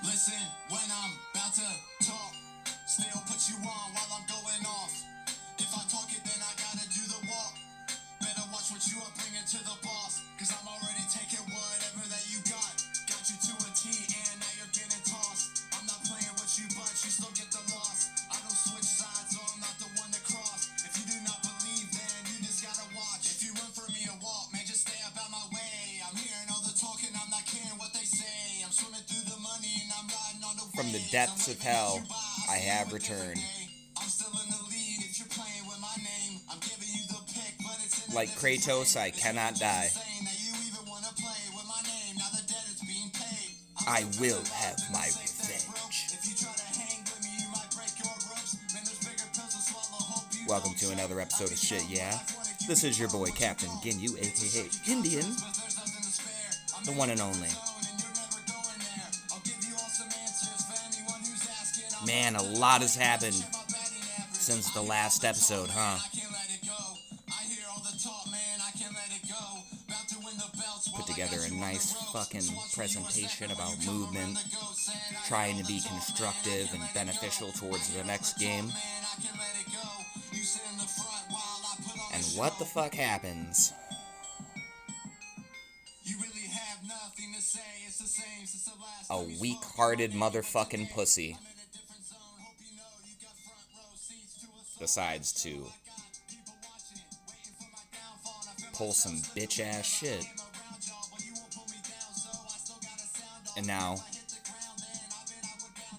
Listen when I'm about to talk. Still put you on while I'm going off. If I talk it, then I gotta do the walk. Better watch what you are bringing to the boss. Cause I'm already taking whatever that you got. Got you to a T and now you're getting tossed. I'm not playing with you, but you still get the loss. I don't switch sides, so I'm not the one to cross. If you do not believe, then you just gotta watch. If you run for me or walk, man, just stay up out my way. I'm hearing all the talking, I'm not caring what they say. I'm swimming through the money and I'm riding on the waves. From the depths of hell, I have returned. I'm still in the lead if you're playing with my name. I'm giving you the pick, but it's in Like Kratos, I cannot die. I will have my revenge. Welcome to another episode of Shit Yeah. This is your boy Captain Ginyu, aka Indian, the one and only. Man, a lot has happened since the last episode, huh? Put together a nice fucking presentation about movement, trying to be constructive and beneficial towards the next game. And what the fuck happens? A weak-hearted motherfucking pussy decides to pull some bitch-ass shit. And now,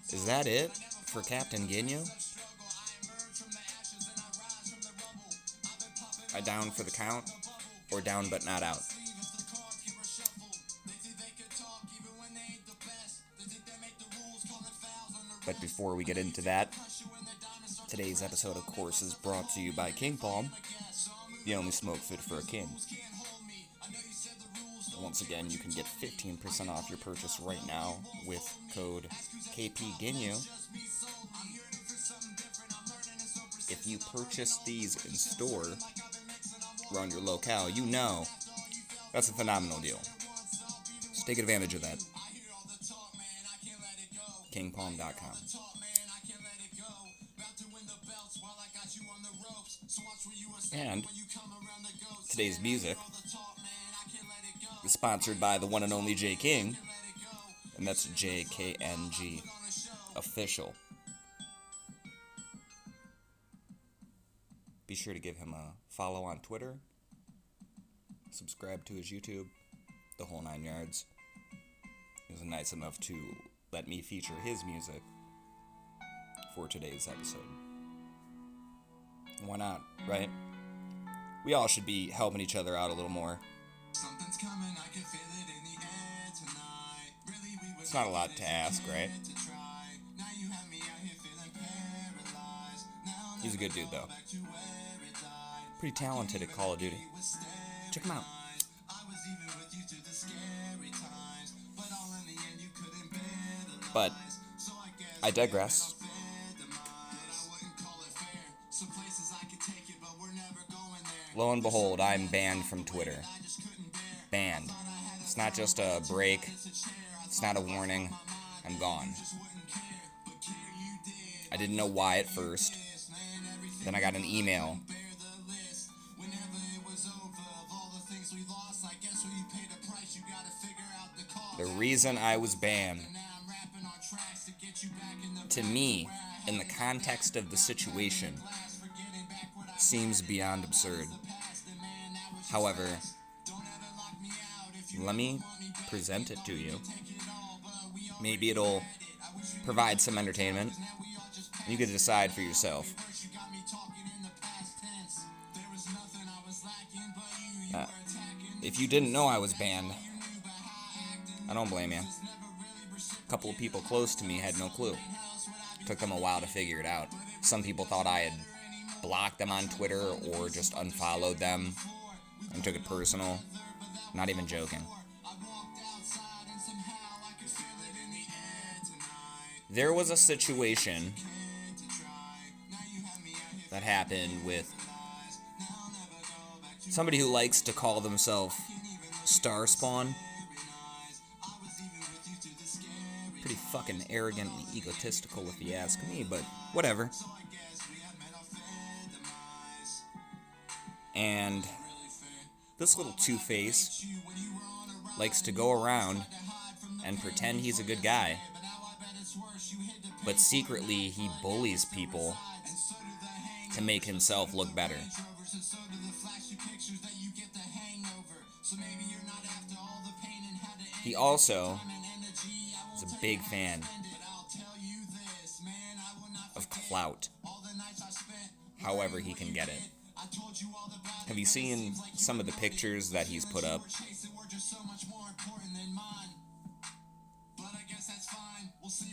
is that it for Captain Ginyu? I down for the count, or down but not out? But before we get into that, today's episode, of course, is brought to you by King Palm, the only smoke fit for a king. Once again, you can get 15% off your purchase right now with code KPGinyu. If you purchase these in store, around your locale, you know that's a phenomenal deal. So take advantage of that. KingPalm.com. And today's music is sponsored by the one and only J King, and that's JKNG Official. Be sure to give him a follow on Twitter, subscribe to his YouTube, the whole 9 yards. He was nice enough to let me feature his music for today's episode. Why not, right? We all should be helping each other out a little more. Something's coming, I can feel it in the air tonight. Really, we It's not a lot to ask, right? Now you have me out here feeling paralyzed. He's a good dude, though. Pretty talented at Call of Duty. Check him out. But I digress. Lo and behold, I'm banned from Twitter. Banned. It's not just a break. It's not a warning. I'm gone. I didn't know why at first. Then I got an email. The reason I was banned, to me, in the context of the situation, seems beyond absurd. However, let me present it to you. Maybe it'll provide some entertainment. You can decide for yourself. If you didn't know I was banned, I don't blame you. A couple of people close to me had no clue. It took them a while to figure it out. Some people thought I had blocked them on Twitter or just unfollowed them and took it personal. Not even joking. There was a situation that happened with somebody who likes to call themselves StarScum. Pretty fucking arrogant and egotistical if you ask me, but whatever. And this little two-face likes to go around and pretend he's a good guy, but secretly he bullies people to make himself look better. He also is a big fan of clout, however he can get it. Have you seen some of the pictures that he's put up?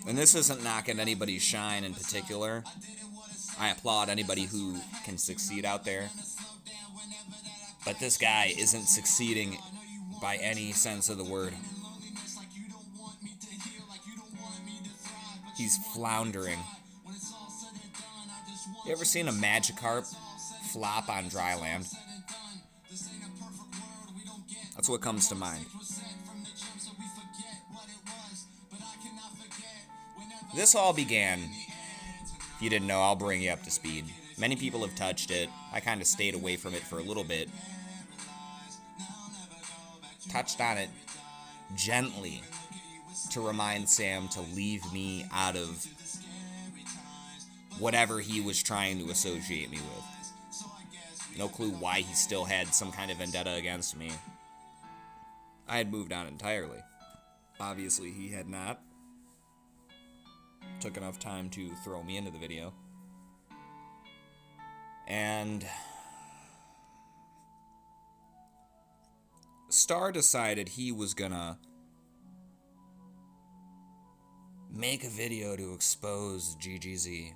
And this isn't knocking anybody's shine in particular. I applaud anybody who can succeed out there. But this guy isn't succeeding by any sense of the word. He's floundering. You ever seen a Magikarp flop on dry land? That's what comes to mind. This all began, if you didn't know, I'll bring you up to speed. Many people have touched it. I kind of stayed away from it for a little bit. Touched on it gently to remind Sam to leave me out of whatever he was trying to associate me with. No clue why he still had some kind of vendetta against me. I had moved on entirely. Obviously, he had not. Took enough time to throw me into the video. And Star decided he was gonna make a video to expose GGZ,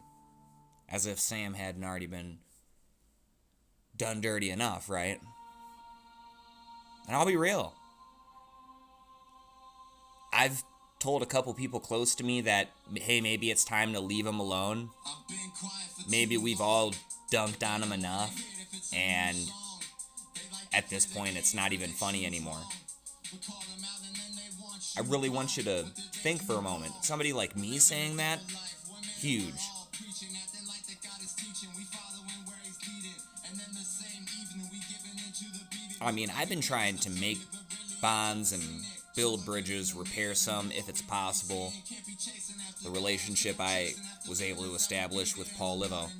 as if Sam hadn't already been done dirty enough, right? And I'll be real. I've told a couple people close to me that, hey, maybe it's time to leave him alone. Maybe we've all dunked on him enough, and at this point it's not even funny anymore. I really want you to think for a moment. Somebody like me saying that, huge. I mean, I've been trying to make bonds and build bridges, repair some if it's possible. The relationship I was able to establish with Paul Livo.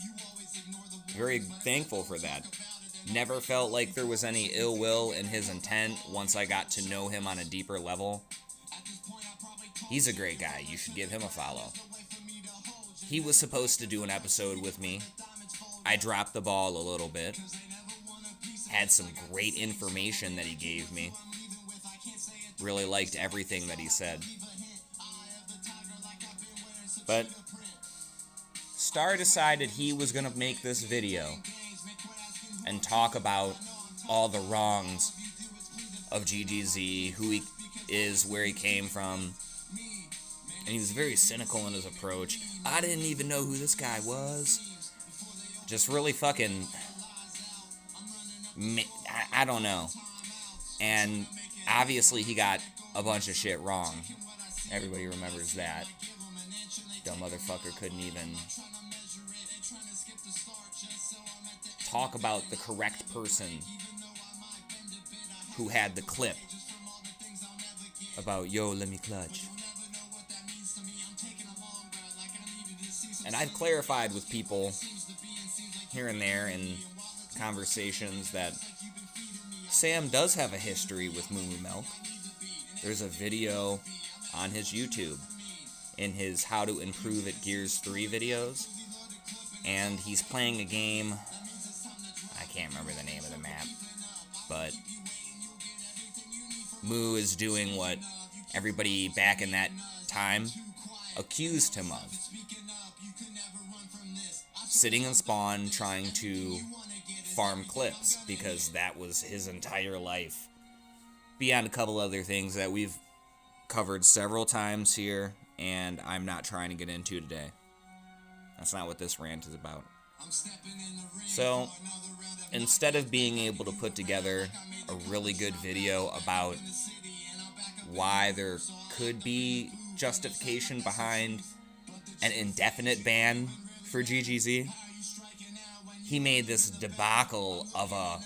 Very thankful for that. Never felt like there was any ill will in his intent once I got to know him on a deeper level. He's a great guy. You should give him a follow. He was supposed to do an episode with me. I dropped the ball a little bit. Had some great information that he gave me. Really liked everything that he said. But Star decided he was going to make this video and talk about all the wrongs of GGZ, who he is, where he came from. And he was very cynical in his approach. I didn't even know who this guy was. Just really fucking... I don't know. And obviously he got a bunch of shit wrong. Everybody remembers that. Dumb motherfucker couldn't even talk about the correct person who had the clip about, yo, let me clutch. And I've clarified with people here and there in conversations that Sam does have a history with Moo Moo Milk. There's a video on his YouTube in his How to Improve at Gears 3 videos, and he's playing a game. I can't remember the name of the map, but Moo is doing what everybody back in that time accused him of. Sitting in spawn trying to farm clips, because that was his entire life. Beyond a couple other things that we've covered several times here, and I'm not trying to get into today. That's not what this rant is about. So, instead of being able to put together a really good video about why there could be justification behind an indefinite ban for GGZ. He made this debacle of a,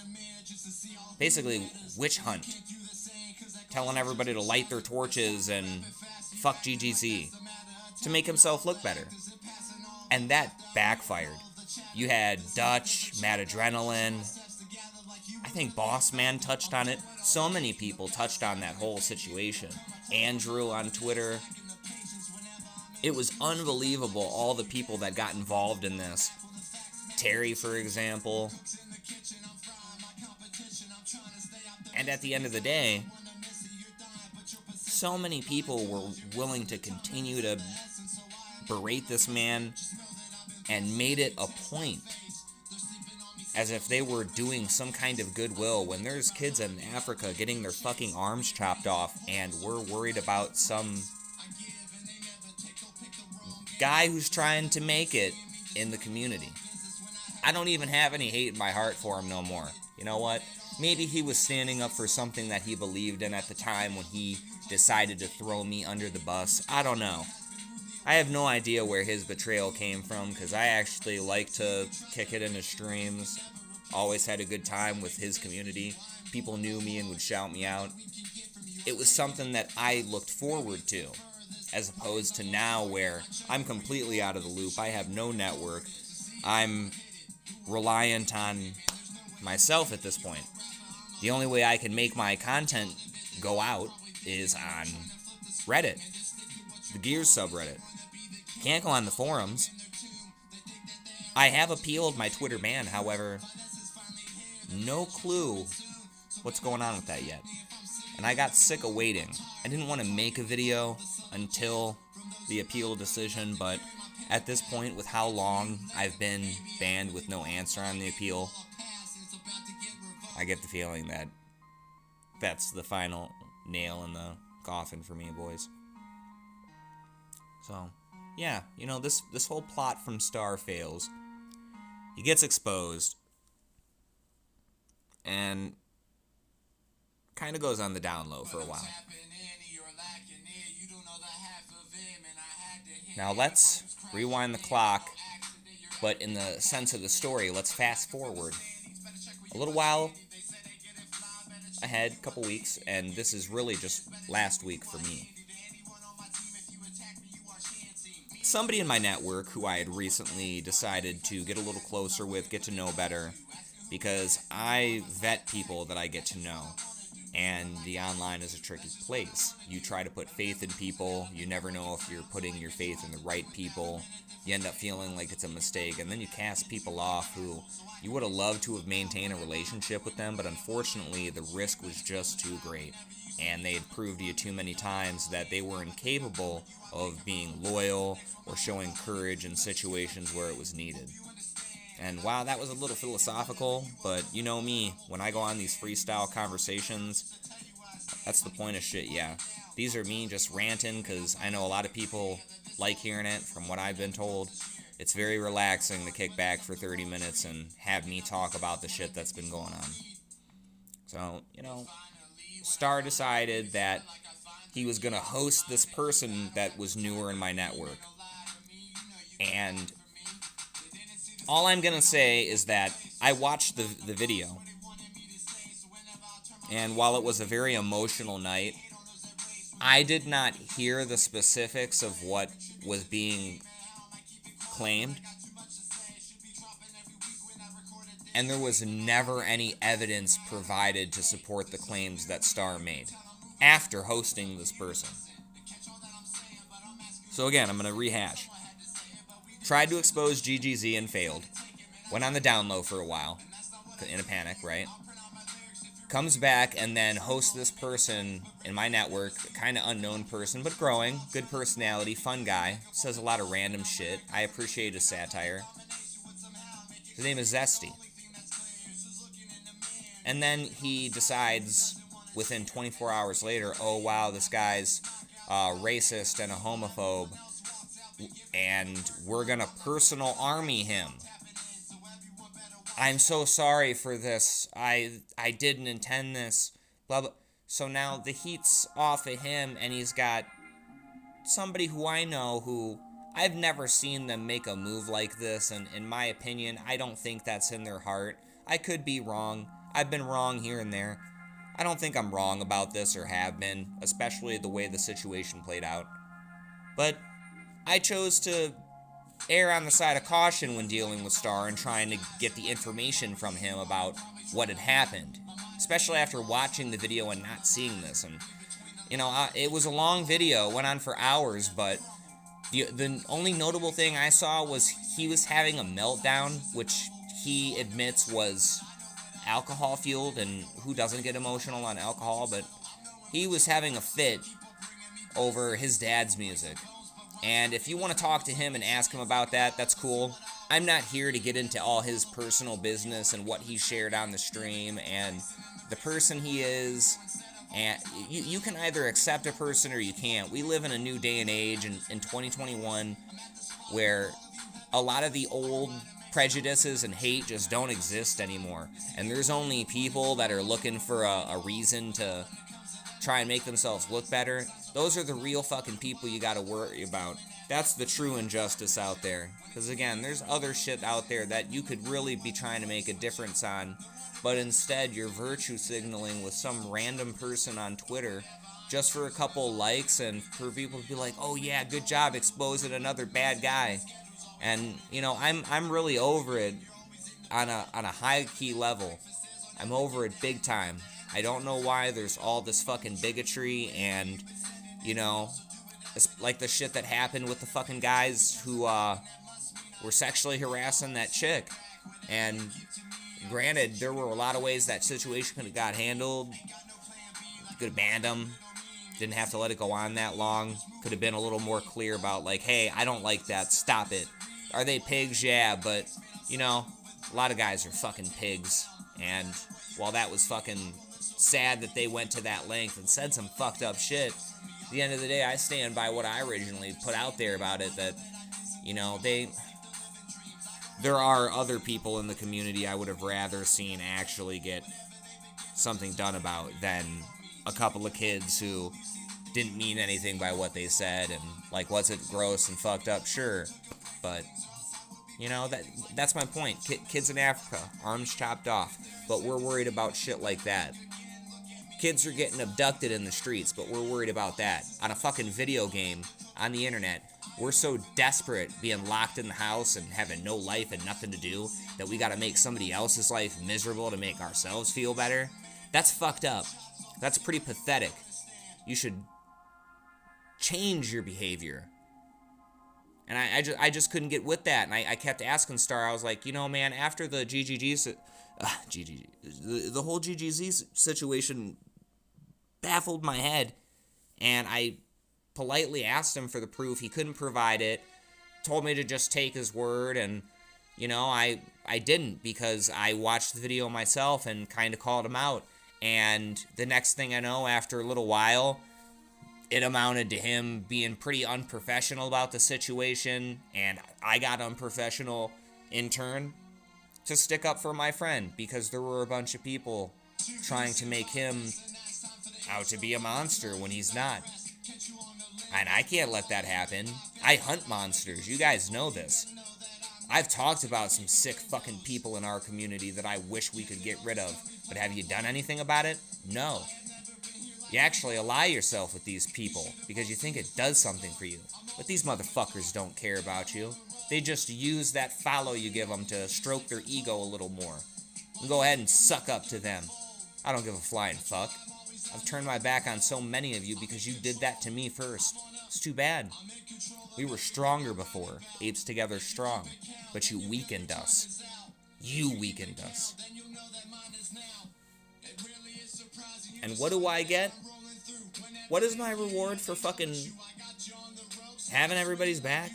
basically, witch hunt, telling everybody to light their torches and fuck GGZ to make himself look better. And that backfired. You had Dutch, Mad Adrenaline, I think Boss Man touched on it. So many people touched on that whole situation. Andrew on Twitter. It was unbelievable, all the people that got involved in this. Terry, for example. And at the end of the day, so many people were willing to continue to berate this man and made it a point, as if they were doing some kind of goodwill, when there's kids in Africa getting their fucking arms chopped off and we're worried about some guy who's trying to make it in the community. I don't even have any hate in my heart for him no more. You know what? Maybe he was standing up for something that he believed in at the time when he decided to throw me under the bus. I don't know. I have no idea where his betrayal came from, because I actually like to kick it in his streams. Always had a good time with his community. People knew me and would shout me out. It was something that I looked forward to, as opposed to now where I'm completely out of the loop. I have no network. I'm reliant on myself at this point. The only way I can make my content go out is on Reddit, the Gears subreddit. Can't go on the forums. I have appealed my Twitter ban, however, no clue what's going on with that yet. And I got sick of waiting. I didn't want to make a video until the appeal decision, but at this point, with how long I've been banned with no answer on the appeal, I get the feeling that that's the final nail in the coffin for me, boys. So, yeah, you know, this whole plot from Star fails. He gets exposed, and kind of goes on the down low for a while. Now let's rewind the clock, but in the sense of the story, let's fast forward a little while ahead, a couple weeks, and this is really just last week for me. Somebody in my network who I had recently decided to get a little closer with, get to know better, because I vet people that I get to know, and the online is a tricky place. You try to put faith in people, you never know if you're putting your faith in the right people, you end up feeling like it's a mistake, and then you cast people off who you would have loved to have maintained a relationship with them, but unfortunately the risk was just too great, and they had proved to you too many times that they were incapable of being loyal or showing courage in situations where it was needed. And wow, that was a little philosophical, but you know me, when I go on these freestyle conversations, that's the point of ShitYeah. These are me just ranting, because I know a lot of people like hearing it. From what I've been told, it's very relaxing to kick back for 30 minutes and have me talk about the shit that's been going on. So, you know, Star decided that he was going to host this person that was newer in my network. And all I'm going to say is that I watched the video, and while it was a very emotional night, I did not hear the specifics of what was being claimed, and there was never any evidence provided to support the claims that Star made after hosting this person. So again, I'm going to rehash. Tried to expose GGZ and failed. Went on the down low for a while, in a panic, right? Comes back and then hosts this person in my network, kind of unknown person, but growing, good personality, fun guy, says a lot of random shit. I appreciate his satire. His name is Zesty. And then he decides, within 24 hours later, oh wow, this guy's racist and a homophobe, and we're gonna personal army him. I'm so sorry for this. I didn't intend this. Blah, blah. So now the heat's off of him, and he's got somebody who I know who I've never seen them make a move like this, and in my opinion, I don't think that's in their heart. I could be wrong. I've been wrong here and there. I don't think I'm wrong about this or have been, especially the way the situation played out. But I chose to err on the side of caution when dealing with Star and trying to get the information from him about what had happened, especially after watching the video and not seeing this. And, you know, it was a long video, went on for hours, but the only notable thing I saw was he was having a meltdown, which he admits was alcohol fueled, and who doesn't get emotional on alcohol, but he was having a fit over his dad's music. And if you want to talk to him and ask him about that, that's cool. I'm not here to get into all his personal business and what he shared on the stream and the person he is. And you can either accept a person or you can't. We live in a new day and age in 2021 where a lot of the old prejudices and hate just don't exist anymore. And there's only people that are looking for a reason to try and make themselves look better. Those are the real fucking people you gotta worry about. That's the true injustice out there. Because again, there's other shit out there that you could really be trying to make a difference on, but instead you're virtue signaling with some random person on Twitter just for a couple likes and for people to be like, oh yeah, good job exposing another bad guy. And, you know, I'm really over it on a high key level. I'm over it big time. I don't know why there's all this fucking bigotry and, you know, it's like the shit that happened with the fucking guys who were sexually harassing that chick. And granted, there were a lot of ways that situation could have got handled. Could have banned them. Didn't have to let it go on that long. Could have been a little more clear about like, hey, I don't like that. Stop it. Are they pigs? Yeah, but, you know, a lot of guys are fucking pigs. And while that was fucking sad that they went to that length and said some fucked up shit, at the end of the day, I stand by what I originally put out there about it, that, you know, there are other people in the community I would have rather seen actually get something done about than a couple of kids who didn't mean anything by what they said. And, like, was it gross and fucked up? Sure. But, you know, that's my point. Kids in Africa, arms chopped off. But we're worried about shit like that. Kids are getting abducted in the streets, but we're worried about that. On a fucking video game, on the internet, we're so desperate being locked in the house and having no life and nothing to do that we gotta make somebody else's life miserable to make ourselves feel better. That's fucked up. That's pretty pathetic. You should change your behavior. And I just couldn't get with that. And I kept asking Star, I was like, you know, man, after the the whole GGZ situation baffled my head. And I politely asked him for the proof. He couldn't provide it. Told me to just take his word. And, you know, I didn't, because I watched the video myself and kind of called him out. And the next thing I know, after a little while, it amounted to him being pretty unprofessional about the situation, and I got unprofessional in turn to stick up for my friend, because there were a bunch of people trying to make him out to be a monster when he's not. And I can't let that happen. I hunt monsters. You guys know this. I've talked about some sick fucking people in our community that I wish we could get rid of. But have you done anything about it? No. You actually ally yourself with these people because you think it does something for you. But these motherfuckers don't care about you. They just use that follow you give them to stroke their ego a little more. And go ahead and suck up to them. I don't give a flying fuck. I've turned my back on so many of you because you did that to me first. It's too bad. We were stronger before. Apes together strong. But you weakened us. You weakened us. And what do I get? What is my reward for fucking having everybody's back?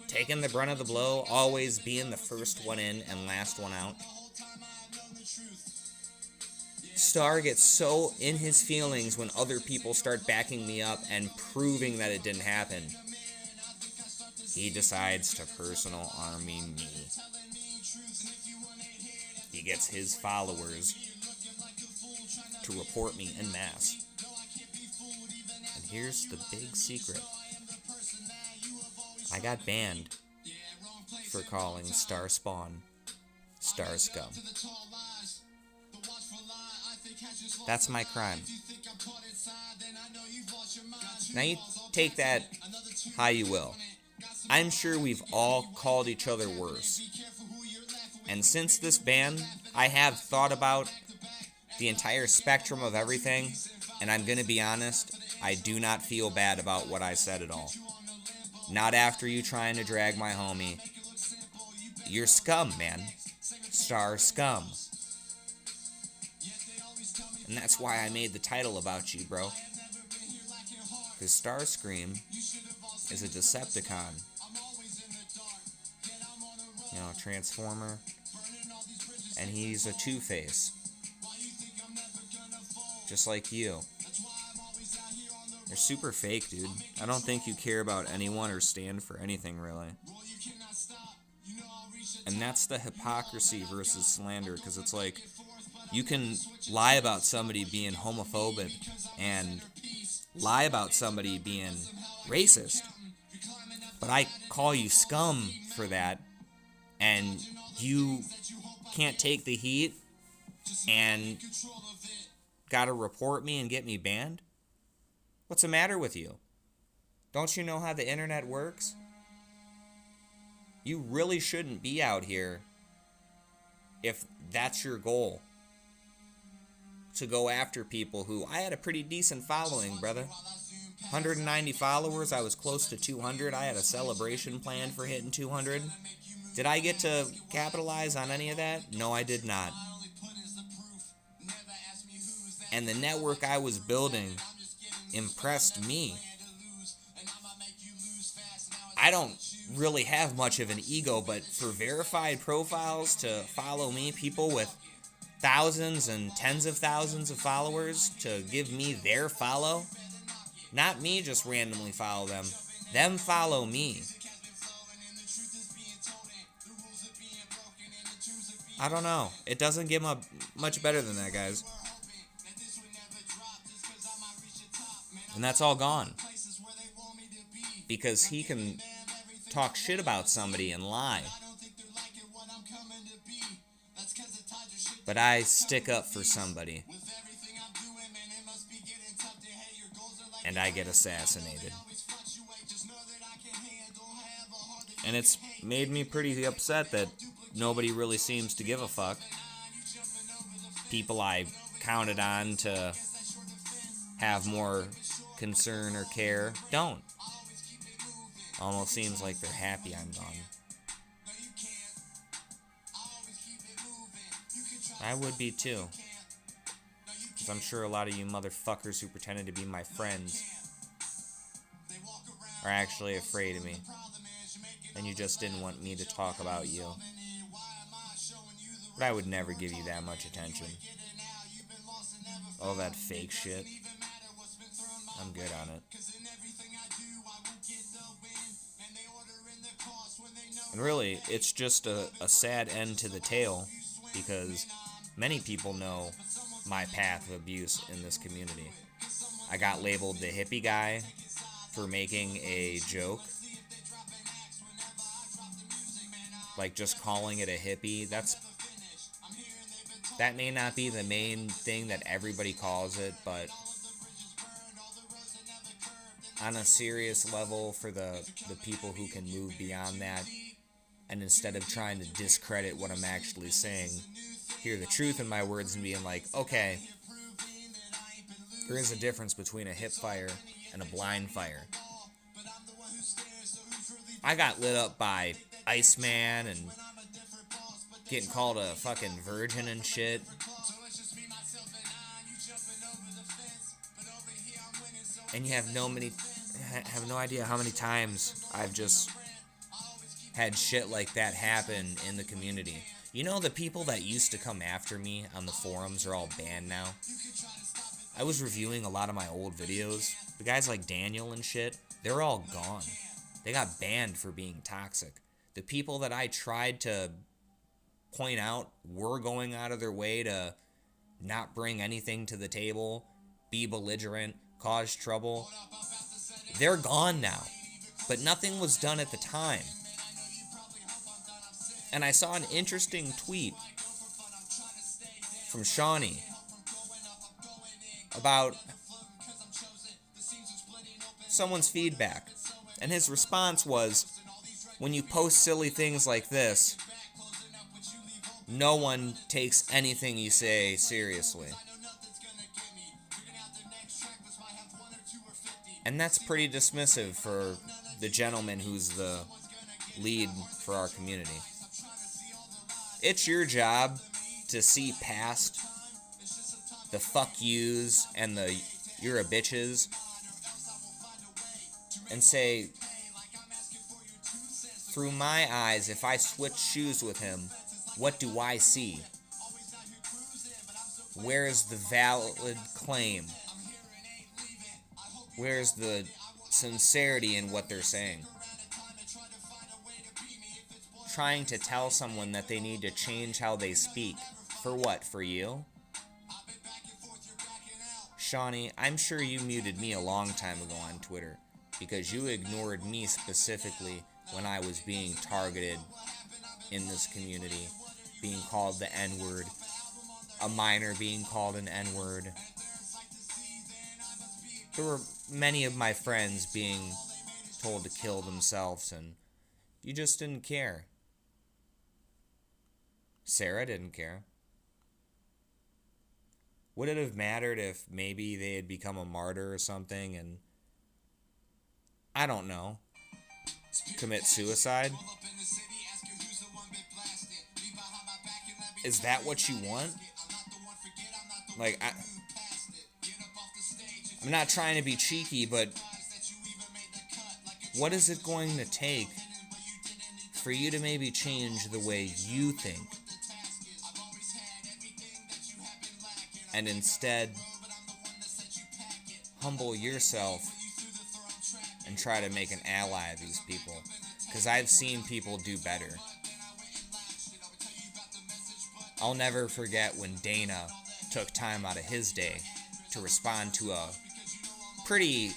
Taking the brunt of the blow, always being the first one in and last one out. Star gets so in his feelings when other people start backing me up and proving that it didn't happen. He decides to personal army me. He gets his followers to report me en masse. And here's the big secret. I got banned for calling StarSpawn StarScum. That's my crime. Now you take that how you will. I'm sure we've all called each other worse. And since this ban, I have thought about the entire spectrum of everything, and I'm gonna be honest, I do not feel bad about what I said at all. Not after you trying to drag my homie. You're scum, man. StarScum. And that's why I made the title about you, bro. Because Starscream is a Decepticon. You know, Transformer. And he's a Two-Face. Just like you. You're super fake, dude. I don't think you care about anyone or stand for anything, really. And that's the hypocrisy versus slander, because it's like, you can lie about somebody being homophobic and lie about somebody being racist, but I call you scum for that, and you can't take the heat and gotta report me and get me banned? What's the matter with you? Don't you know how the internet works? You really shouldn't be out here if that's your goal. To go after people who... I had a pretty decent following, brother. 190 followers. I was close to 200. I had a celebration planned for hitting 200. Did I get to capitalize on any of that? No, I did not. And the network I was building impressed me. I don't really have much of an ego, but for verified profiles to follow me, people with thousands and tens of thousands of followers to give me their follow, not me just randomly follow them follow me. I don't know. It doesn't get much better than that, guys. And that's all gone. Because he can talk shit about somebody and lie. But I stick up for somebody. And I get assassinated. And it's made me pretty upset that nobody really seems to give a fuck. People I counted on to have more concern or care don't. Almost seems like they're happy I'm gone. I would be too. Because I'm sure a lot of you motherfuckers who pretended to be my friends are actually afraid of me. And you just didn't want me to talk about you. But I would never give you that much attention. All that fake shit. I'm good on it. And really, it's just a sad end to the tale, because many people know my path of abuse in this community. I got labeled the hippie guy for making a joke. Like just calling it a hippie. That may not be the main thing that everybody calls it, but on a serious level for the people who can move beyond that, and instead of trying to discredit what I'm actually saying, hear the truth in my words and being like, okay, there is a difference between a hip fire and a blind fire. I got lit up by Iceman and getting called a fucking virgin and shit. And you have no idea how many times I've just had shit like that happen in the community. You know, the people that used to come after me on the forums are all banned now. I was reviewing a lot of my old videos. The guys like Daniel and shit, they're all gone. They got banned for being toxic. The people that I tried to point out were going out of their way to not bring anything to the table, be belligerent, cause trouble. They're gone now. But nothing was done at the time. And I saw an interesting tweet from Shawnee about someone's feedback. And his response was, when you post silly things like this, no one takes anything you say seriously. And that's pretty dismissive for the gentleman who's the lead for our community. It's your job to see past the fuck yous and the you're a bitches and say, through my eyes, if I switch shoes with him, what do I see? Where's the valid claim? Where's the sincerity in what they're saying? Trying to tell someone that they need to change how they speak. For what? For you? Shawnee, I'm sure you muted me a long time ago on Twitter because you ignored me specifically when I was being targeted in this community, being called the N-word, a minor being called an N-word. There were many of my friends being told to kill themselves, and you just didn't care. Sarah didn't care. Would it have mattered if maybe they had become a martyr or something and, I don't know, commit suicide? Is that what you want? Like, I'm not trying to be cheeky, but what is it going to take for you to maybe change the way you think? And instead, humble yourself and try to make an ally of these people. Because I've seen people do better. I'll never forget when Dana took time out of his day to respond to a pretty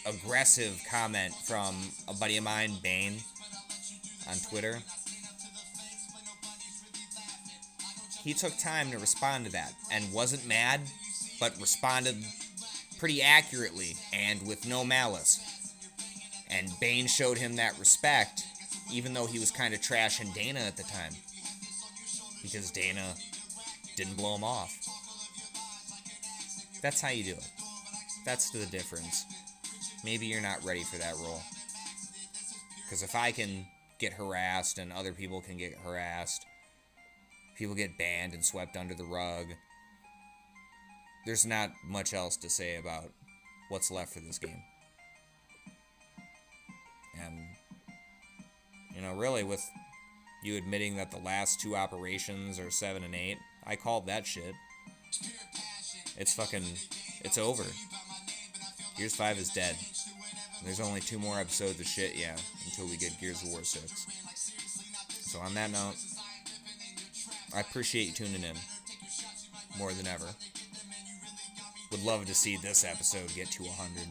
aggressive comment from a buddy of mine, Bane, on Twitter. He took time to respond to that and wasn't mad, but responded pretty accurately and with no malice. And Bane showed him that respect, even though he was kind of trashing Dana at the time, because Dana didn't blow him off. That's how you do it. That's the difference. Maybe you're not ready for that role. Because if I can get harassed and other people can get harassed, people get banned and swept under the rug, there's not much else to say about what's left for this game. And, you know, really, with you admitting that the last two operations are 7 and 8, I called that shit. It's over. Gears 5 is dead. There's only 2 more episodes of ShitYeah until we get Gears of War 6. So on that note, I appreciate you tuning in more than ever. Would love to see this episode get to 100.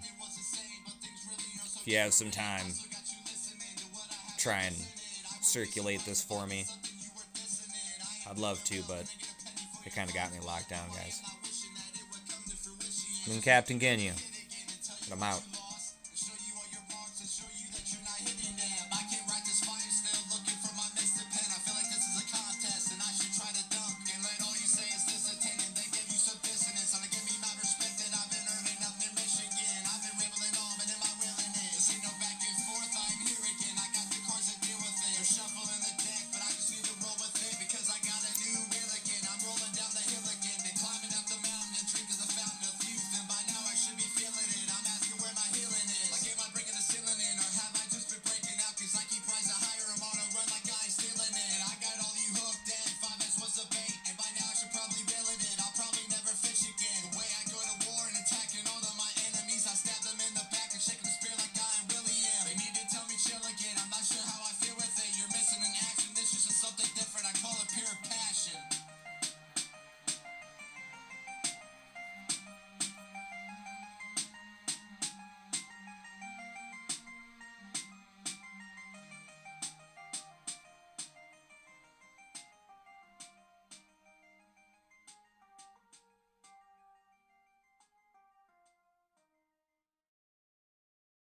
If you have some time, try and circulate this for me. I'd love to, but it kind of got me locked down, guys. I'm Captain Genya, and I'm out.